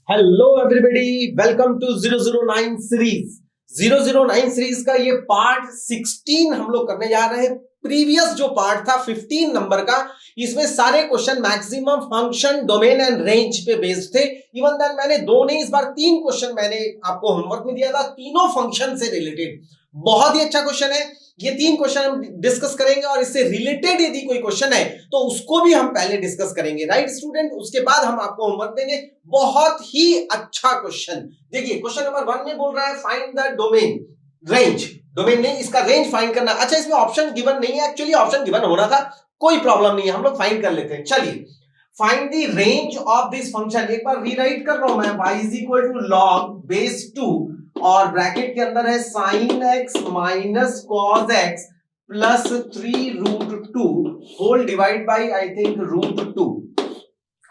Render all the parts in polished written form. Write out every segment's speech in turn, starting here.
Hello everybody, welcome to 009 series. 009 series का ये part 16 हम लोग करने जा रहे हैं। प्रीवियस जो पार्ट था 15 नंबर का, इसमें सारे question maximum function, domain and range पे बेस्ड थे। इवन देन मैंने दो नहीं, इस बार 3 क्वेश्चन मैंने आपको होमवर्क में दिया था, तीनों फंक्शन से रिलेटेड। बहुत ही अच्छा क्वेश्चन है। ये 3 क्वेश्चन हम डिस्कस करेंगे और इससे रिलेटेड यदि कोई क्वेश्चन है तो उसको भी हम पहले डिस्कस करेंगे, राइट स्टूडेंट। उसके बाद हम आपको होमवर्क देंगे। बहुत ही अच्छा क्वेश्चन। देखिए क्वेश्चन नंबर 1 में बोल रहा है find the domain, range. Domain नहीं, इसका रेंज फाइंड करना। अच्छा, इसमें ऑप्शन गिवन नहीं है, एक्चुअली ऑप्शन गिवन होना था, कोई प्रॉब्लम नहीं है, हम लोग फाइंड कर लेते हैं। चलिए, find the range of this function. एक बार रीराइट कर रहा हूं मैं, y is equal to log base 2 और ब्रैकेट के अंदर है sin x minus cos x plus 3 root 2 whole divide by I think root 2।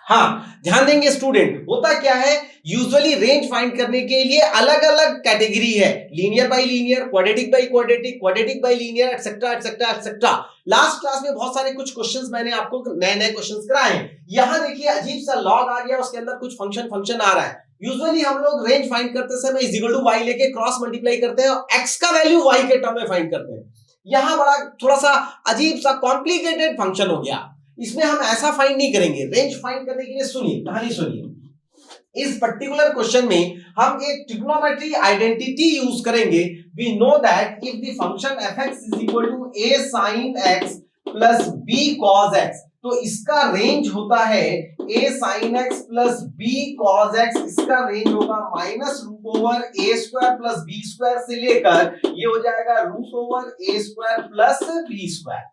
हाँ, ध्यान देंगे स्टूडेंट, होता क्या है, यूजुअली रेंज फाइंड करने के लिए अलग अलग कैटेगरी है, linear bye linear, quadratic by quadratic, quadratic bye linear, etcetera etcetera etcetera. Last class में बहुत सारे कुछ क्वेश्चंस मैंने आपको नए नए क्वेश्चंस कराए हैं। यहां देखिए अजीब सा लॉग आ गया, उसके अंदर कुछ फंक्शन आ रहा है। यूजुअली हम लोग रेंज फाइंड करते समय इज इक्वल टू y लेके क्रॉस मल्टीप्लाई करते हैं और x का वैल्यू y के टर्म में फाइंड करते हैं। यहां बड़ा थोड़ा सा अजीब सा कॉम्प्लिकेटेड फंक्शन हो गया। इसमें हम ऐसा फाइंड नहीं करेंगे। रेंज फाइंड करने के लिए सुनिए, कहानी सुनिए। इस पर्टिकुलर क्वेश्चन में हम एक ट्रिग्नोमेट्री आइडेंटिटी यूज करेंगे। We know that if the function fx is equal to a sin x plus b cos x, तो इसका रेंज होता है a sin x plus b cos x। इसका रेंज होगा minus root over a square plus b square से लेकर ये हो जाएगा root over a square plus b square,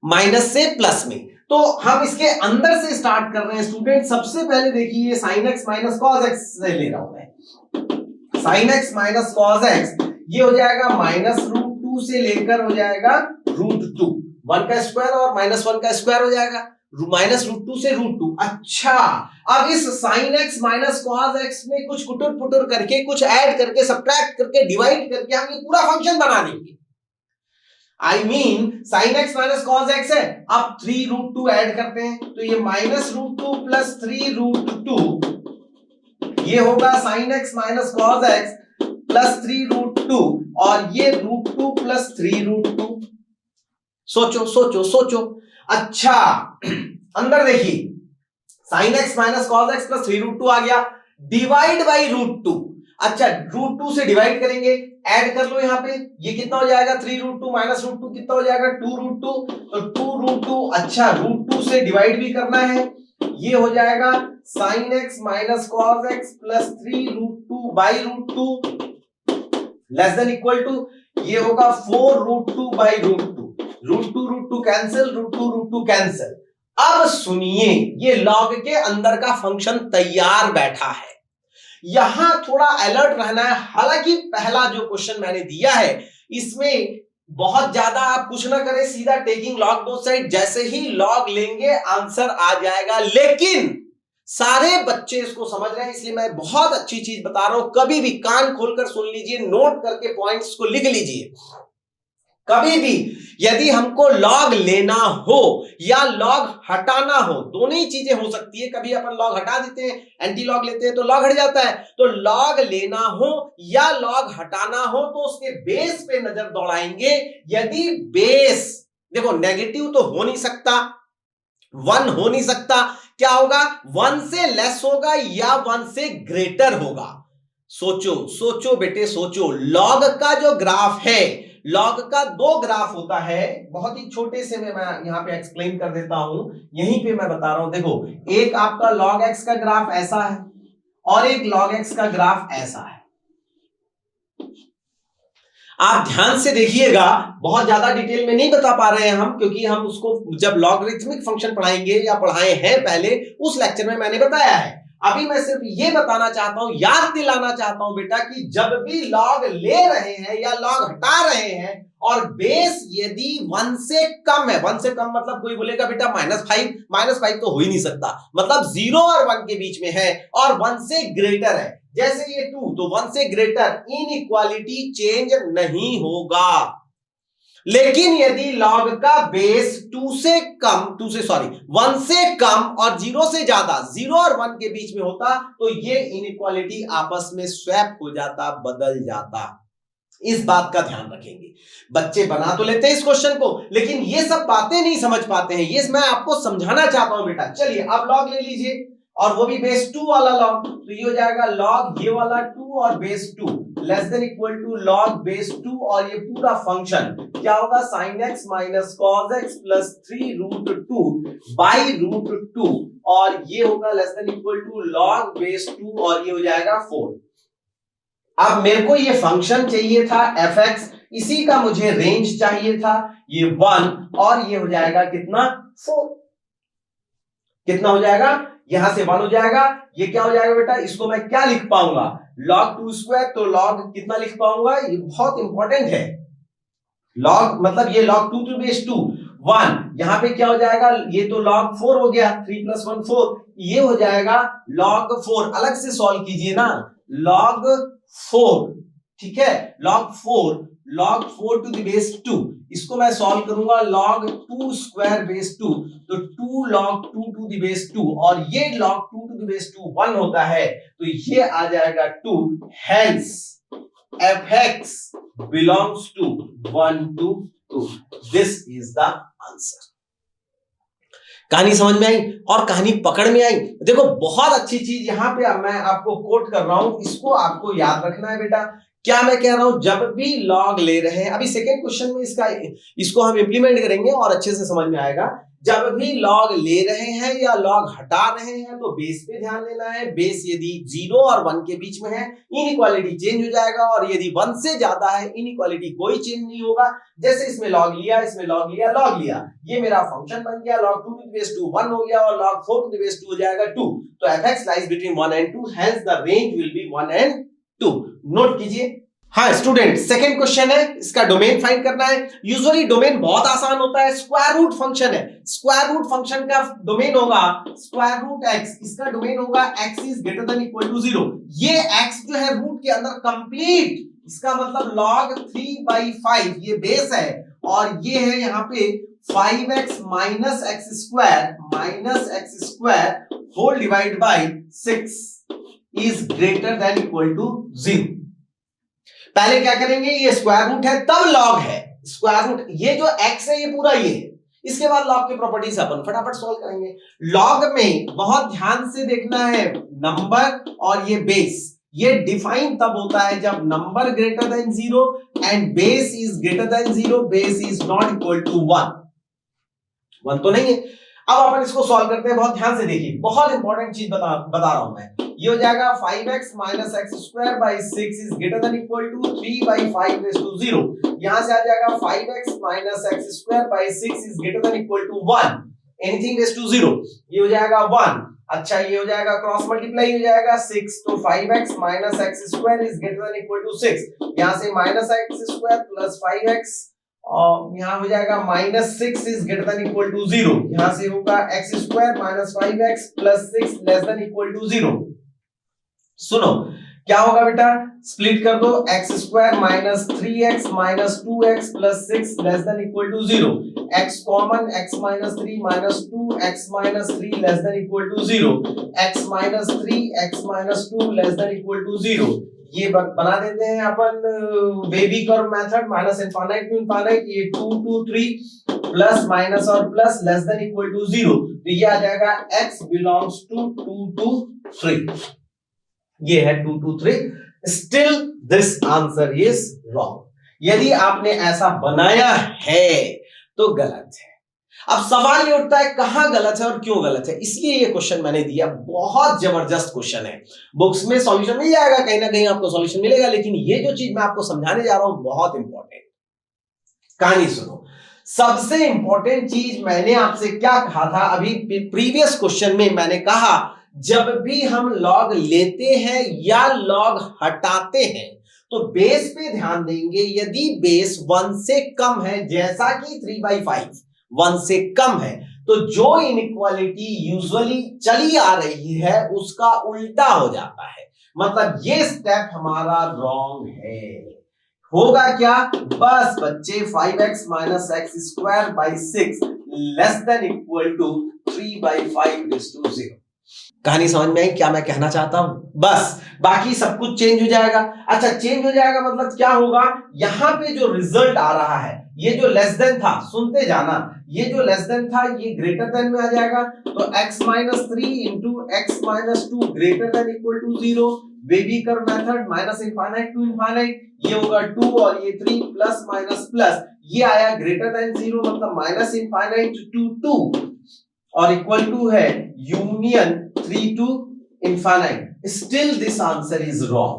minus से प्लस में। तो हम इसके अंदर से स्टार्ट कर रहे हैं स्टूडेंट। सबसे पहले देखिए sin x minus cos x से ले रहा हूं मैं। sin x minus cos x ये हो जाएगा माइनस रूट 2 से लेकर हो जाएगा रूट 2, 1 का स्क्वायर और माइनस 1 का स्क्वायर हो जाएगा माइनस रूट 2 से रूट 2। अच्छा, अब इस sin x minus cos x में कुछ कुटुर पुटुर करके, कुछ ऐड करके, सब्ट्रैक्ट करके, डिवाइड करके हम ये पूरा फंक्शन बना देंगे। I mean sin x minus cos x है, अब 3 रूट 2 ऐड करते हैं तो ये माइनस रूट 2 प्लस 3 रूट 2, ये होगा sin x minus cos x plus 3 root 2 और ये रूट 2 प्लस 3 रूट 2। सोचो सोचो सोचो। अच्छा, अंदर देखिए sin x minus cos x plus 3 root 2 आ गया, डिवाइड बाई रूट 2। अच्छा, रूट 2 से डिवाइड करेंगे, ऐड कर लो यहां पे, ये कितना हो जाएगा 3 रूट 2 माइनस रूट 2 कितना हो जाएगा 2 रूट 2, तो 2 रूट 2। अच्छा, रूट 2 से डिवाइड भी करना है, ये हो जाएगा sin x minus cos x plus 3 root 2 by root 2 less than equal to, ये होगा 4 root 2 by root 2, root 2 cancel, root 2 cancel. अब सुनिए, ये लॉग के अंदर का फंक्शन तैयार बैठा है। यहां थोड़ा अलर्ट रहना है। हालांकि पहला जो क्वेश्चन मैंने दिया है इसमें बहुत ज्यादा आप कुछ ना करें, सीधा टेकिंग लॉग बोथ साइड, जैसे ही लॉग लेंगे आंसर आ जाएगा। लेकिन सारे बच्चे इसको समझ रहे हैं, इसलिए मैं बहुत अच्छी चीज बता रहा हूं। कभी भी कान खोलकर सुन लीजिए, नोट करके पॉइंट्स को लिख लीजिए। कभी भी यदि हमको लॉग लेना हो या लॉग हटाना हो, दोनों ही चीजें हो सकती है। कभी अपन लॉग हटा देते हैं, एंटी लॉग लेते हैं तो लॉग हट जाता है। तो लॉग लेना हो या लॉग हटाना हो तो उसके बेस पे नजर दौड़ाएंगे। यदि बेस, देखो नेगेटिव तो हो नहीं सकता, 1 हो नहीं सकता, क्या होगा 1 से लेस होगा या 1 से ग्रेटर होगा। सोचो सोचो बेटे सोचो। लॉग का जो ग्राफ है, लॉग का 2 ग्राफ होता है, बहुत ही छोटे से मैं यहां पे एक्सप्लेन कर देता हूं, यहीं पे मैं बता रहा हूं। देखो, एक आपका log x का ग्राफ ऐसा है और एक log x का ग्राफ ऐसा है। आप ध्यान से देखिएगा, बहुत ज्यादा डिटेल में नहीं बता पा रहे हैं हम, क्योंकि हम उसको जब लॉगरिथमिक फंक्शन पढ़ाएंगे या पढ़ाए हैं पहले, उस लेक्चर में मैंने बताया है। अभी मैं सिर्फ ये बताना चाहता हूं, याद दिलाना चाहता हूं बेटा, कि जब भी लॉग ले रहे हैं या लॉग हटा रहे हैं और बेस यदि 1 से कम है, 1 से कम मतलब कोई बोलेगा बेटा -5 तो हो ही नहीं सकता, मतलब 0 और 1 के बीच में है और 1 से ग्रेटर है, जैसे ये 2, तो 1 से ग्रेटर, इनइक्वालिटी चेंज नहीं होगा। लेकिन यदि लॉग का बेस 1 से कम और 0 से ज्यादा, 0 और 1 के बीच में होता तो ये इनइक्वालिटी आपस में स्वैप हो जाता, बदल जाता। इस बात का ध्यान रखेंगे। बच्चे बना तो लेते हैं इस क्वेश्चन को, लेकिन ये सब बातें नहीं समझ पाते हैं। ये मैं आपको समझाना चाहता हूं बेटा। चलिए अब लॉग ले लीजिए, और वो भी बेस 2 वाला लॉग। तो ये हो जाएगा लॉग ये वाला 2 और base 2 less than equal to log base 2, और ये पूरा फंक्शन क्या होगा, sin x minus cos x plus 3√2 by √2, और ये होगा less than equal to log base 2, और ये हो जाएगा 4। अब मेरे को ये फंक्शन चाहिए था fx, इसी का मुझे रेंज चाहिए था, ये 1, और ये हो जाएगा कितना, 4। कितना हो जाएगा, यहां से 1 हो जाएगा, ये क्या हो जाएगा बेटा, इसको मैं क्या लिख पाऊंगा, log 2 स्क्वायर। तो log कितना लिख पाऊंगा, ये बहुत इंपॉर्टेंट है। log मतलब ये log 2 टू बेस 2 1, यहां पे क्या हो जाएगा, ये तो log 4 हो गया, 3 + 1 4, ये हो जाएगा log 4। अलग से सॉल्व कीजिए ना, log 4, ठीक है, log 4 टू द बेस 2, इसको मैं सॉल्व करूंगा log 2 स्क्वायर बेस 2, तो 2 log 2 टू द बेस 2, और ये log 2 टू द बेस 2 1 होता है, तो ये आ जाएगा 2, hence fx belongs to 1 to 2। This is the answer. कहानी समझ में आई और कहानी पकड़ में आई। देखो बहुत अच्छी चीज यहां पे मैं आपको कोट कर रहा हूं, इसको आपको याद रखना है बेटा। क्या मैं कह रहा हूं, जब भी लॉग ले रहे हैं, अभी सेकेंड क्वेश्चन में इसको हम इंप्लीमेंट करेंगे और अच्छे से समझ में आएगा। जब भी लॉग ले रहे हैं या लॉग हटा रहे हैं तो बेस पे ध्यान देना है। बेस यदि 0 और 1 के बीच में है, इनइक्वालिटी चेंज हो जाएगा, और यदि 1 से ज्यादा है, इनइक्वालिटी कोई चेंज नहीं होगा। जैसे इसमें लॉग लिया, इसमें लॉग लिया, लॉग लिया, ये मेरा फंक्शन बन गया, log 2 टू द बेस 2 1 हो गया, और log 4 टू द बेस 2 हो जाएगा 2। तो fx lies between 1 and 2, hence the range will be 1 and 2। Note कीजिए। हाँ स्टूडेंट, सेकंड क्वेश्चन है, इसका डोमेन फाइंड करना है। यूजुअली डोमेन बहुत आसान होता है, स्क्वायर रूट फंक्शन है। स्क्वायर रूट फंक्शन का डोमेन होगा स्क्वायर रूट x, इसका डोमेन होगा x is greater than equal to 0। ये x जो है रूट के अंदर कंप्लीट, इसका मतलब log 3/5 ये बेस है, और ये है यहाँ पे 5x minus x square whole divide by 6 is greater than equal to 0। पहले क्या करेंगे, ये स्क्वायर रूट है तब लॉग है, स्क्वायर रूट ये जो x है ये पूरा ये है। इसके बाद लॉग की प्रॉपर्टीज अपन फटाफट सॉल्व करेंगे। लॉग में बहुत ध्यान से देखना है, नंबर और ये बेस, ये डिफाइन तब होता है जब number greater than 0 and base is greater than 0, base is not equal to 1 तो नहीं है। अब अपन इसको सॉल्व करते हैं, बहुत ध्यान से देखिए, बहुत इंपॉर्टेंट चीज बता रहा हूं मैं। ये हो जाएगा 5x minus x square by 6 is greater than equal to 3/5 raise to 0। यहां से आ जाएगा 5x minus x square by 6 is greater than equal to 1, anything raise to 0, ये हो जाएगा 1। अच्छा ये हो जाएगा क्रॉस मल्टीप्लाई हो जाएगा 6, तो 5x minus x square is greater than equal to 6, यहां से minus x square plus 5x, और यहां हो जाएगा minus 6 is greater than equal to 0, यहां से होगा x square minus 5x plus 6 less than equal to 0। सुनो क्या होगा बेटा, स्प्लिट कर दो, x square minus 3x minus 2x plus 6 less than equal to 0, x common, x minus 3 minus 2 x minus 3 less than equal to 0, x minus 3 x minus 2 less than equal to 0। ये बना देते हैं अपन wavy curve method, minus infinite to infinite, ये 2 2 3 plus minus और plus less than equal to 0, तो ये आ जाएगा x बिलोंग्स टू 2 to 3, ये है 2 to 3। Still this answer is wrong. यदि आपने ऐसा बनाया है तो गलत है। अब सवाल ये उठता है कहां गलत है और क्यों गलत है, इसलिए ये क्वेश्चन मैंने दिया। बहुत जबरदस्त क्वेश्चन है, बुक्स में सॉल्यूशन मिल जाएगा, कहीं ना कहीं आपको सॉल्यूशन मिलेगा, लेकिन ये जो चीज मैं आपको समझाने जा रहा हूं बहुत इंपॉर्टेंट। कहानी सुनो, सबसे इंपॉर्टेंट चीज मैंने आपसे क्या कहा था अभी प्रीवियस क्वेश्चन में, मैंने कहा जब भी हम लॉग लेते हैं या लॉग हटाते हैं तो बेस पे ध्यान देंगे। यदि बेस 1 से कम है, जैसा कि 3/5 1 से कम है, तो जो इनइक्वालिटी यूजुअली चली आ रही है उसका उल्टा हो जाता है। मतलब ये स्टेप हमारा रॉन्ग है। होगा क्या? बस बच्चे 5x minus x square by 6 less than equal to 3/5 कहानी समझ में आई क्या मैं कहना चाहता हूं? बस बाकी सब कुछ चेंज हो जाएगा। अच्छा, चेंज हो जाएगा मतलब क्या होगा? यहां पे जो रिजल्ट आ रहा है, ये जो लेस देन था, सुनते जाना, ये जो लेस देन था ये ग्रेटर देन में आ जाएगा। तो x minus 3 into x minus 2 greater than equal to 0। Wavy curve method minus infinite to infinite, ये होगा 2 और ये 3 प्लस माइनस प्लस, ये आया ग्रेटर देन 0 मतलब माइनस इनफाइनाइट टू 2 और इक्वल टू है union 3 to infinite. Still this answer is wrong.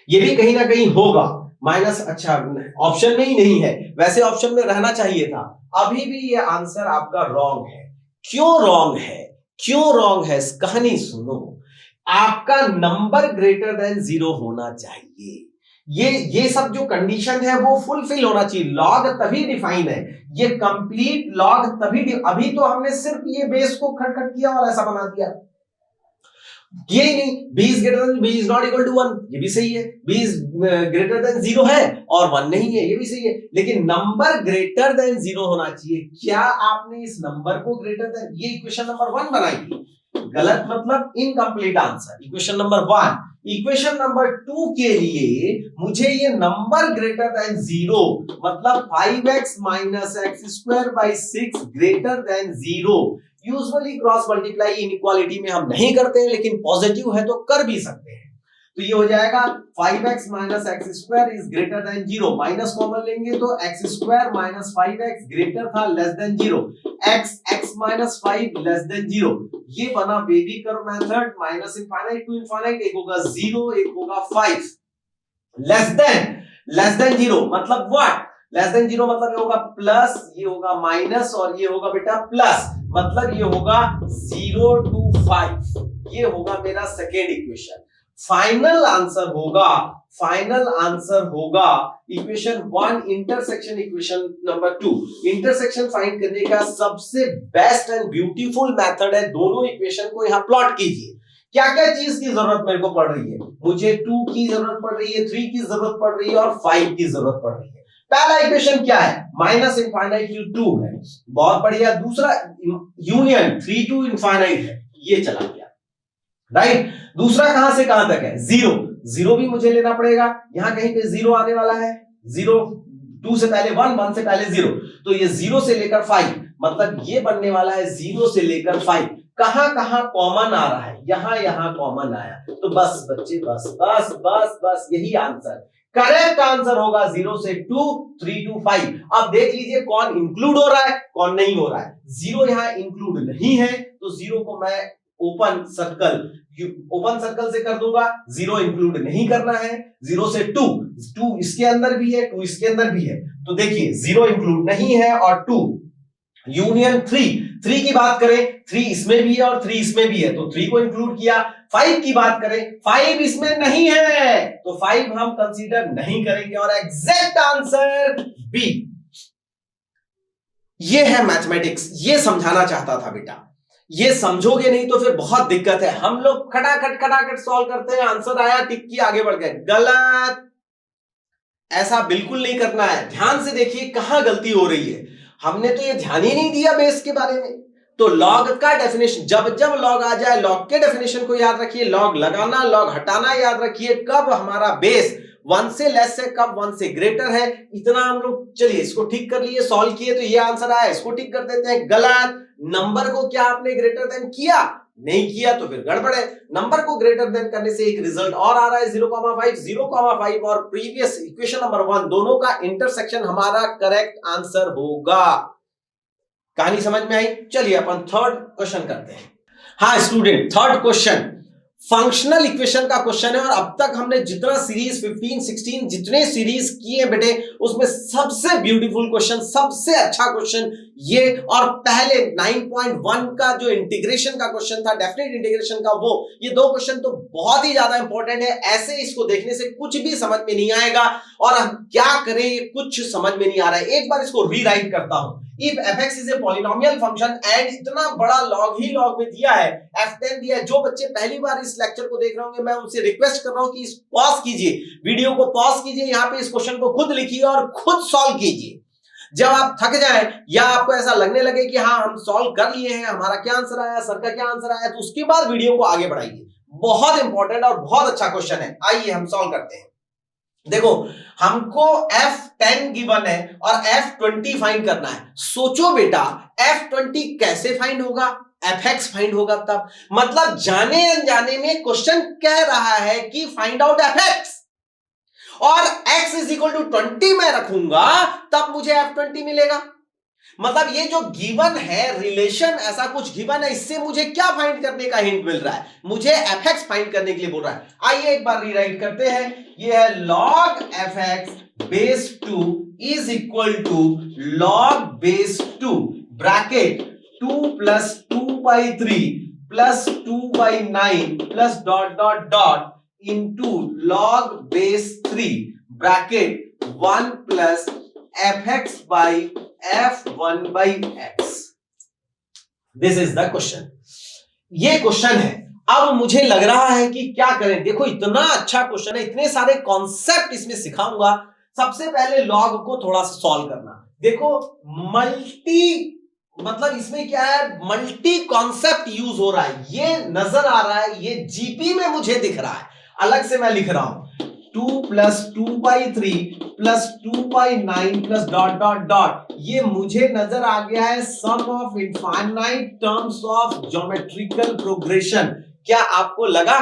ये भी कहीं ना कहीं होगा माइनस, अच्छा ऑप्शन में ही नहीं है, वैसे ऑप्शन में रहना चाहिए था। अभी भी ये आंसर आपका रॉन्ग है। क्यों रॉन्ग है? क्यों रॉन्ग है? कहानी सुनो। आपका नंबर ग्रेटर देन 0 होना चाहिए। ये सब जो कंडीशन है वो फुलफिल होना चाहिए। लॉग तभी डिफाइन है, ये कंप्लीट लॉग तभी। अभी तो हमने सिर्फ ये बेस को खटखट किया और ऐसा बना दिया, ये ही नहीं। b is greater than b is not equal to 1, ये भी सही है। b इज ग्रेटर देन 0 है और 1 नहीं है, ये भी सही है। लेकिन नंबर ग्रेटर देन 0 होना चाहिए। क्या आपने इस नंबर को ग्रेटर देन, ये इक्वेशन नंबर 1 बनाई, गलत मतलब incomplete answer. Equation number 1। Equation number 2 के लिए मुझे ये नंबर ग्रेटर देन 0 मतलब 5x minus x square by 6 greater than 0। Usually cross multiply inequality में हम नहीं करते हैं, लेकिन पॉजिटिव है तो कर भी सकते हैं। तो ये हो जाएगा 5x minus x square is greater than 0, minus common लेंगे तो x square minus 5x greater था less than 0, x minus 5 less than 0। ये बना wavy curve method minus infinite to infinite, एक होगा 0 एक होगा 5। लेस देन 0 मतलब व्हाट? लेस देन 0 मतलब ये होगा प्लस, ये होगा माइनस और ये होगा बेटा प्लस, मतलब ये होगा 0 to 5। ये होगा मेरा सेकेंड इक्वेशन। फाइनल आंसर होगा equation 1 intersection equation number 2। Intersection find करने का सबसे बेस्ट एंड ब्यूटीफुल मेथड है, दोनों इक्वेशन को यहां प्लॉट कीजिए। क्या क्या चीज की जरूरत मेरे को पड़ रही है? मुझे 2 की जरूरत पड़ रही है, 3 की जरूरत पड़ रही है और 5 की जरूरत पड़ रही है। पहला इक्वेशन क्या है? माइनस इनफाइनाइट टू 2 है, बहुत बढ़िया। दूसरा यूनियन 3 टू इनफाइनाइट है, ये चला गया, राइट। दूसरा कहां से कहां तक है? 0 भी मुझे लेना पड़ेगा, यहां कहीं पे 0 आने वाला है। 0 2 से पहले 1, 1 से पहले 0, तो ये 0 से लेकर 5 मतलब ये बनने वाला है 0 से लेकर 5। कहां कहां कॉमन आ रहा है? यहां कॉमन आया, तो बस बच्चे बस बस बस बस यही आंसर। करेक्ट आंसर होगा 0 से 2, 3 to 5। अब देख लीजिए कौन इंक्लूड हो रहा है कौन नहीं हो रहा है। 0 यहां इंक्लूड नहीं है तो 0 को मैं ओपन सर्कल से कर दूंगा। 0 इंक्लूड नहीं करना है। 0 से 2 इसके अंदर भी है, 2 इसके अंदर भी है, तो देखिए 0 इंक्लूड नहीं है और 2 यूनियन 3 की बात करें, 3 इसमें भी है और 3 इसमें भी है, तो 3 को इंक्लूड किया। 5 की बात करें, 5 इसमें नहीं है तो 5 हम कंसीडर नहीं करेंगे और एग्जैक्ट आंसर बी। ये है मैथमेटिक्स, ये समझाना चाहता था बेटा। ये समझोगे नहीं तो फिर बहुत दिक्कत है। हम लोग खटाखट सॉल्व करते हैं, आंसर आया टिक की आगे बढ़ गए, गलत। ऐसा बिल्कुल नहीं करना है। ध्यान से देखिए कहां गलती हो रही है। हमने तो ये ध्यान ही नहीं दिया बेस के बारे में। तो लॉग का डेफिनेशन, जब लॉग आ जाए लॉग के डेफिनेशन को याद रखिए। लॉग लगाना लॉग हटाना याद रखिए। कब हमारा बेस 1 से लेस है, कब 1 से ग्रेटर है, इतना हम लोग। चलिए इसको ठीक कर लिए, सॉल्व किए तो ये आंसर आया, इसको ठीक कर देते हैं। गलत। नंबर को क्या आपने ग्रेटर देन किया? नहीं किया तो फिर गड़बड़ है। नंबर को ग्रेटर देन करने से एक रिजल्ट और आ रहा है 0,5। 0,5 और प्रीवियस इक्वेशन नंबर 1 दोनों का इंटरसेक्शन हमारा करेक्ट आंसर होगा। कहानी समझ में आई? चलिए अपन थर्ड क्वेश्चन करते हैं। हाँ student, third question functional equation का क्वेश्चन है और अब तक हमने जितना सीरीज 15, 16 जितने सीरीज किए बेटे, उसमें सबसे ब्यूटीफुल क्वेश्चन, सबसे अच्छा क्वेश्चन ये और पहले 9.1 का जो इंटीग्रेशन का क्वेश्चन था, डेफिनेट इंटीग्रेशन का, वो ये दो क्वेश्चन तो बहुत ही ज्यादा इंपॉर्टेंट है। ऐसे इसको देखने से कुछ भी समझ में नहीं आएगा और हम क्या करें ये कुछ समझ में नहीं आ रहा है। एक बार इसको रीराइट करता हूं। If fx is a polynomial function and इतना बड़ा लॉग ही लॉग में दिया है, f10 दिया है। जो बच्चे पहली बार इस लेक्चर को देख रहे होंगे, मैं उनसे रिक्वेस्ट कर रहा हूं कि इस पॉज कीजिए, वीडियो को पॉज कीजिए, यहाँ पे इस क्वेश्चन को खुद लिखिए और खुद सॉल्व कीजिए। जब आप थक जाए या आपको ऐसा लगने लगे कि हाँ हम सॉल्व कर लिए हैं, हमारा क्या आंसर आया, सर का क्या आंसर आया, तो उसके बाद वीडियो को आगे बढ़ाइए। बहुत इंपॉर्टेंट और बहुत अच्छा क्वेश्चन है। आइए हम सॉल्व करते हैं। देखो, हमको F10 गिवन है और F20 फाइंड करना है। सोचो बेटा, F20 कैसे फाइंड होगा? fx फाइंड होगा तब। मतलब जाने अनजाने में क्वेश्चन कह रहा है कि फाइंड आउट fx और x इज इक्वल टू 20 मैं रखूंगा तब मुझे F20 मिलेगा। मतलब ये जो गिवन है, रिलेशन ऐसा कुछ गिवन है, इससे मुझे क्या फाइंड करने का हिंट मिल रहा है? मुझे fx फाइंड करने के लिए बोल रहा है। आइए एक बार रीराइट करते हैं। ये है log fx base 2 is equal to log base 2 bracket 2 plus 2/3 plus 2/9 plus dot dot dot into log base 3 bracket 1 plus fx by f1 by x। This is the question. ये क्वेश्चन है। अब मुझे लग रहा है कि क्या करें। देखो, इतना अच्छा क्वेश्चन है, इतने सारे कॉन्सेप्ट इसमें सिखाऊंगा। सबसे पहले लॉग को थोड़ा सा सॉल्व करना। देखो, मल्टी मतलब इसमें क्या है, मल्टी कॉन्सेप्ट यूज हो रहा है, ये नजर आ रहा है, ये जीपी में मुझे दिख रहा है। अलग से मैं लिख रहा हूं 2 plus 2/3 plus 2/9 plus dot dot dot. ये मुझे नजर आ गया है sum of infinite terms of geometrical progression. क्या आपको लगा?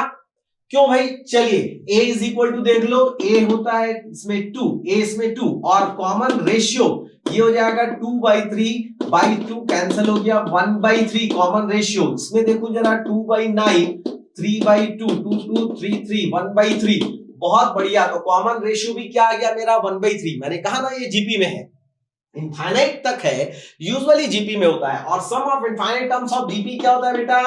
क्यों भाई? चलिए, a इज इक्वल टू देख लो, a होता है इसमें 2, a इसमें 2 और कॉमन रेशियो ये हो जाएगा 2/3/2 कैंसिल हो गया, 1/3 कॉमन रेशियो। इसमें देखो जरा 2/9 3/2 2 2 3 3 1/3। बहुत बढ़िया। तो कॉमन रेशियो भी क्या आ गया मेरा? 1/3। मैंने कहा ना ये जीपी में है, इनफाइनाइट तक है, यूजुअली जीपी में होता है। और sum of infinite terms of GP क्या होता है बेटा?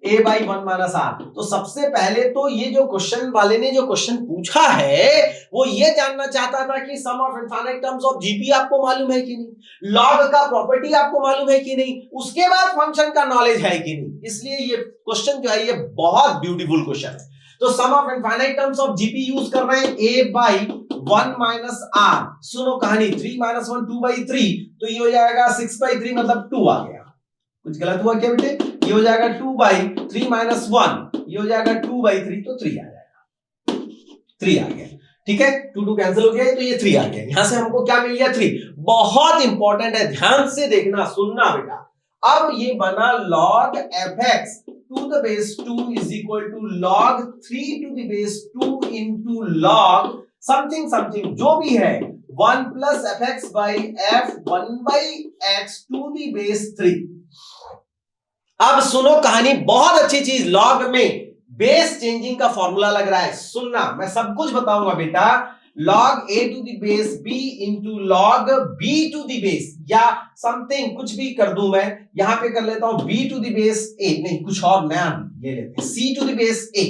a/1 - r। तो सबसे पहले तो ये जो क्वेश्चन वाले ने जो क्वेश्चन पूछा है वो ये जानना चाहता था कि sum of infinite terms of GP आपको मालूम है कि नहीं, लॉग का प्रॉपर्टी आपको मालूम है कि नहीं, उसके बाद फंक्शन का नॉलेज है कि नहीं। इसलिए ये क्वेश्चन जो है ये बहुत ब्यूटीफुल क्वेश्चन है। तो sum of infinite terms of GP use कर रहे हैं, a/1 - r। सुनो कहानी, 3 - 1 2/3, तो ये हो जाएगा 6/3 मतलब 2 आ गया। कुछ गलत हुआ क्या बेटे? ये हो जाएगा 2/3 - 1, ये हो जाएगा 2/3, तो 3 आ जाएगा। 3 आ गया, ठीक है। 2 2 कैंसिल हो गया, तो ये 3 आ गया। यहां से हमको क्या मिल गया? 3। बहुत इंपॉर्टेंट है, ध्यान से देखना, सुनना बेटा। अब ये बना log fx to the base 2 is equal to log 3 to the base 2 into log something something जो भी है 1 plus fx by f1 by x to the base 3। अब सुनो कहानी, बहुत अच्छी चीज, लॉग में बेस चेंजिंग का फॉर्मूला लग रहा है। सुनना, मैं सब कुछ बताऊंगा बेटा। log a to the base b into log b to the base या समथिंग कुछ भी कर दूं मैं, यहां पे कर लेता हूं b to the base a, नहीं कुछ और नया ले लेते हैं, c to the base a।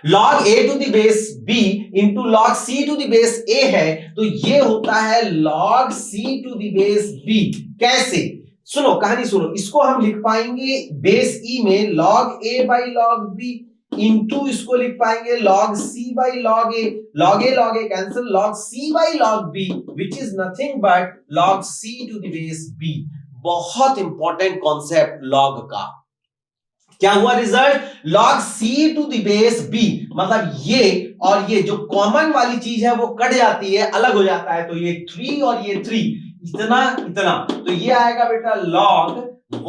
log a to the base b into log c to the base a है, तो ये होता है log c to the base b। कैसे? सुनो कहानी सुनो, इसको हम लिख पाएंगे बेस e में log a by log b into इसको लिख पाएंगे log c by log a, log a cancel, log c by log b which is nothing but log c to the base b। बहुत important concept log का। क्या हुआ result? log c to the base b, मतलब ये और ये जो common वाली चीज है वो कट जाती है, अलग हो जाता है, तो ये 3 और ये 3 इतना इतना, तो ये आएगा बेटा log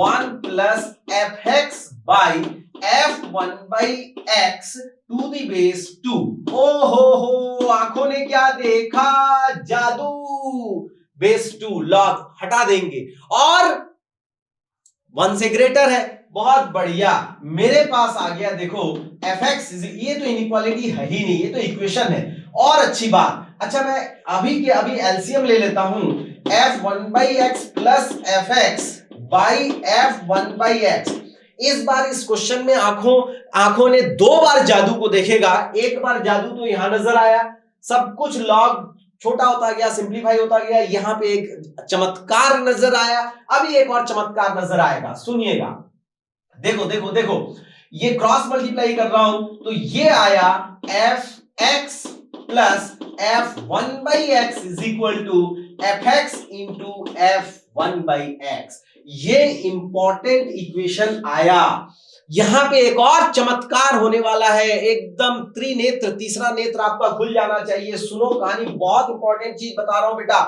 1 plus fx by f1 by x to the base 2। ओ हो, आंखों ने क्या देखा? जादू। बेस 2 log हटा देंगे और 1 से ग्रेटर है। बहुत बढ़िया, मेरे पास आ गया देखो fx, ये तो इनइक्वालिटी है ही नहीं, ये तो इक्वेशन है। और अच्छी बात, अच्छा मैं अभी के अभी एलसीएम ले लेता हूं। f1/x plus fx by f1/x। इस बार इस क्वेश्चन में आंखों ने दो बार जादू को देखेगा। एक बार जादू तो यहां नजर आया, सब कुछ लॉग छोटा होता गया, सिंप्लीफाई होता गया, यहां पे एक चमत्कार नजर आया। अभी एक और चमत्कार नजर आएगा, सुनिएगा। देखो देखो देखो, ये क्रॉस मल्टीप्लाई कर रहा हूं तो ये आया fx plus f1/x is equal to fx into f1/x। ये इंपॉर्टेंट इक्वेशन आया। यहां पे एक और चमत्कार होने वाला है, एकदम त्रिनेत्र, तीसरा नेत्र आपका खुल जाना चाहिए। सुनो कहानी, बहुत इंपॉर्टेंट चीज बता रहा हूं बेटा,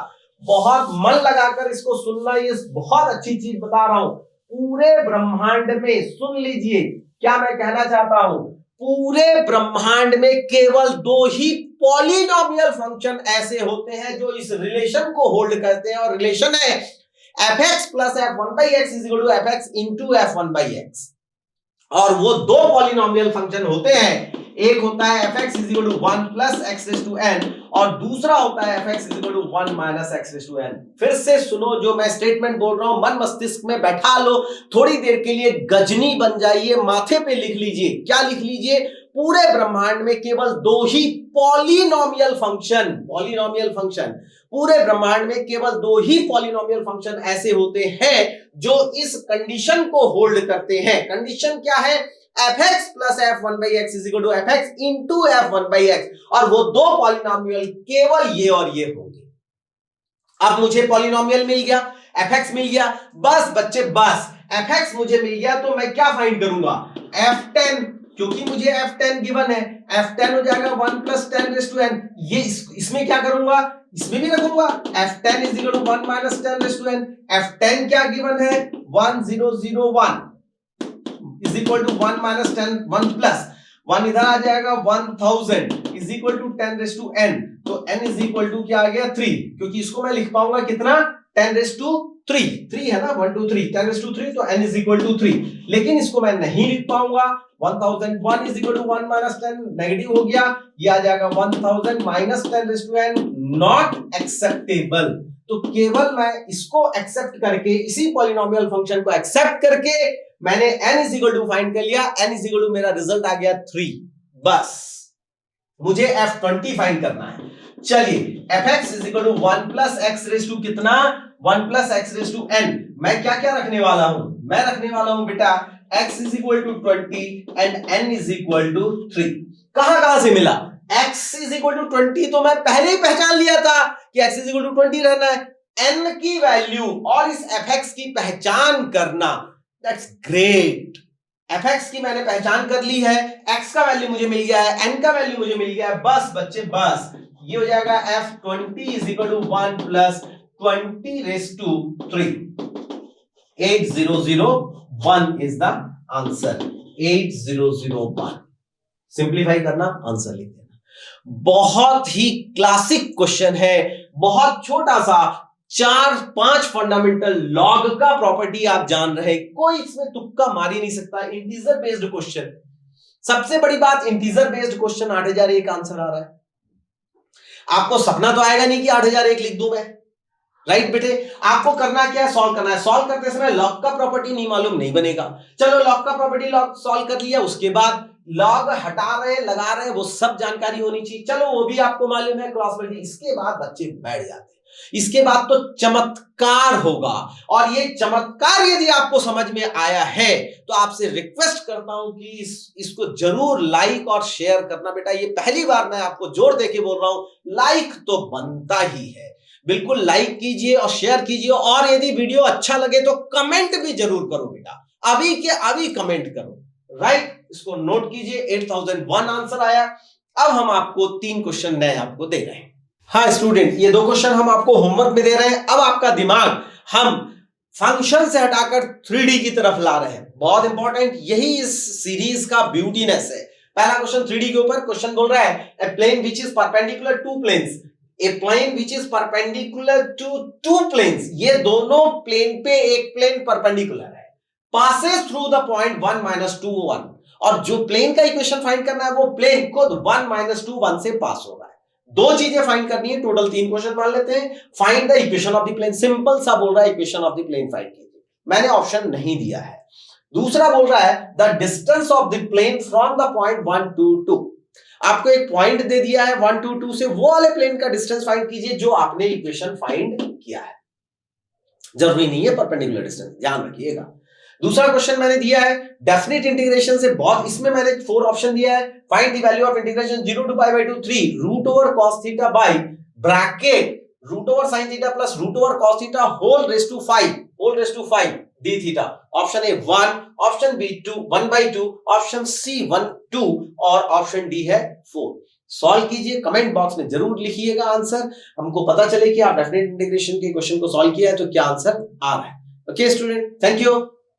बहुत मन लगाकर इसको सुनना। ये बहुत अच्छी चीज बता रहा हूं। पूरे ब्रह्मांड में, सुन लीजिए क्या मैं कहना चाहता हूं, पूरे ब्रह्मांड में केवल दो ही पॉलिनोमियल फंक्शन ऐसे होते हैं जो इस रिलेशन को होल्ड करते हैं, और रिलेशन है fx plus f1/x is equal to fx into f1/x। और वो दो पॉलिनोमियल फंक्शन होते हैं, एक होता है fx is equal to 1 plus x raise to n और दूसरा होता है fx is equal to 1 minus x raise to n। फिर से सुनो, जो मैं स्टेटमेंट बोल रहा हूं मन मस्तिष्क में बैठा लो, थोड़ी देर के लिए गजनी बन जाइए, माथे पे लिख लीजिए। क्या लिख लीजिए? पूरे ब्रह्मांड में केवल दो ही पॉलिनोमियल फंक्शन, पूरे ब्रह्मांड में केवल दो ही पॉलिनोमियल फंक्शन ऐसे होते हैं जो इस कंडीशन को होल्ड करते हैं। कंडीशन क्या है? fx plus f1/x is equal to fx into f1/x, और वो दो पॉलिनोमियल केवल ये और ये होंगे। अब मुझे पॉलिनोमियल मिल गया, fx मिल गया, बस बच्चे बस fx मुझे मिल गया तो मैं क्या फाइंड करूंगा? f10, क्योंकि मुझे f10 गिवन है, f10 हो जाएगा 1 प्लस 10 रेज़ टू n। ये इसमें क्या करूंगा? इसमें भी रखूंगा f10 is equal to 1 minus 10 raise to n। f10 क्या गिवन है? 1001 is equal to 1 minus 10, 1 plus 1 इधर आ जाएगा 1000 is equal to 10 raise to n। तो n इज इक्वल टू क्या आ गया? 3, क्योंकि इसको मैं लिख पाऊंगा कितना? 10 रेज़ टू 3 है ना, 1 2 3, 10 रेज़ टू 3, तो n इज इक्वल टू 3। लेकिन इसको मैं नहीं लिख पाऊंगा। 1001 is equal to 1 minus 10 negative हो गया, ये आ जाएगा 1000 minus 10 raise to n, not acceptable. तो केवल मैं इसको एक्सेप्ट करके, इसी पॉलिनोमियल फंक्शन को एक्सेप्ट करके मैंने n is equal to find कर लिया। n इज इक्वल टू मेरा रिजल्ट आ गया 3। बस मुझे f20 फाइंड करना है। चलिए fx is equal to 1 plus x raise to कितना? 1 plus x raise to n। मैं क्या क्या रखने वाला हूं? मैं रखने वाला हूं बेटा x is equal to 20 and n is equal to 3। कहां से मिला? x इज इक्वल टू 20 तो मैं पहले ही पहचान लिया था कि x इज इक्वल टू 20 रहना है। n की वैल्यू और इस fx की पहचान करना, दैट्स ग्रेट। fx की मैंने पहचान कर ली है, x का वैल्यू मुझे मिल गया है, n का वैल्यू मुझे मिल गया है। बस बच्चे बस, ये हो जाएगा f20 is equal to 1 plus 20 raise to 3। 8001 is the answer. 8001 simplify करना, आंसर लिख देना। बहुत ही क्लासिक क्वेश्चन है, बहुत छोटा सा, 4-5 फंडामेंटल लॉग का प्रॉपर्टी आप जान रहे, कोई इसमें तुक्का मार ही नहीं सकता। इंटीजर बेस्ड क्वेश्चन, सबसे बड़ी बात इंटीजर बेस्ड क्वेश्चन 8001 आंसर आ रहा है। आपको सपना तो आएगा नहीं कि 8001 लिख दूं मैं, राइट बेटे? आपको करना क्या है? सॉल्व करना है। सॉल्व करते समय लॉग का प्रॉपर्टी नहीं मालूम, नहीं बनेगा। चलो लॉग का प्रॉपर्टी लॉग सॉल्व कर लिया, उसके बाद लॉग हटा रहे लगा रहे वो सब जानकारी होनी चाहिए, चलो वो भी आपको मालूम है, क्रॉस मल्टीप्लाई। इसके बाद बच्चे बैठ जाते हैं, इसके बाद तो चमत्कार होगा। और ये चमत्कार यदि आपको समझ में आया है तो आपसे रिक्वेस्ट करता हूं कि इसको जरूर लाइक और शेयर करना बेटा। ये पहली बार मैं आपको जोर देके बोल रहा हूं, लाइक तो बनता ही है, बिल्कुल लाइक कीजिए और शेयर कीजिए। और यदि वीडियो अच्छा लगे तो कमेंट भी जरूर करो बेटा, अभी के अभी कमेंट करो, राइट? इसको नोट कीजिए, 8001 आंसर आया। अब हम आपको 3 क्वेश्चन नए आपको दे रहे हैं। हाँ स्टूडेंट, ये 2 क्वेश्चन हम आपको होमवर्क में दे रहे हैं। अब आपका दिमाग हम फंक्शन से हटाकर 3D की तरफ ला रहे हैं। बहुत इंपॉर्टेंट, यही इस सीरीज का ब्यूटीनेस है। पहला क्वेश्चन 3D के ऊपर क्वेश्चन बोल रहा है, a plane which is perpendicular to planes, a plane which is perpendicular to 2 planes. ये दोनों प्लेन पे एक प्लेन परपेंडिकुलर है, passes through the point 1 minus 2 1। और जो प्लेन का इक्वेशन फाइंड करना है वो प्लेन खुद 1 माइनस 2 1 से पास हो रहा है। दो चीजें फाइंड करनी है, टोटल 3 क्वेश्चन मान लेते हैं। Find the equation of the plane, simple सा बोल रहा है equation of the plane find कीजिए, मैंने ऑप्शन नहीं दिया है। दूसरा बोल रहा है the distance of the plane from the point 1 to 2, आपको एक पॉइंट दे दिया है 1 to 2 से, वो वाले प्लेन का डिस्टेंस फाइंड कीजिए जो आपने इक्वेशन फाइंड किया है। जरूरी नहीं है परपेंडिकुलर डिस्टेंस, ध्यान रखिएगा। दूसरा क्वेश्चन मैंने दिया है डेफिनेट इंटीग्रेशन से, बहुत इसमें मैंने 4 ऑप्शन दिया है। Find the value of integration 0 to π/2 3 root over cos theta by bracket root over sin theta plus root over cos theta whole raise to 5 d theta. Option A 1, option B 2 1/2, option C 1 2 और option D है 4। Solve कीजिए, comment box में जरूर लिखिएगा answer, हमको पता चले कि आप डेफिनेट इंटीग्रेशन के क्वेश्चन को सॉल्व किया है तो क्या आंसर आ रहा है। Okay student, thank you.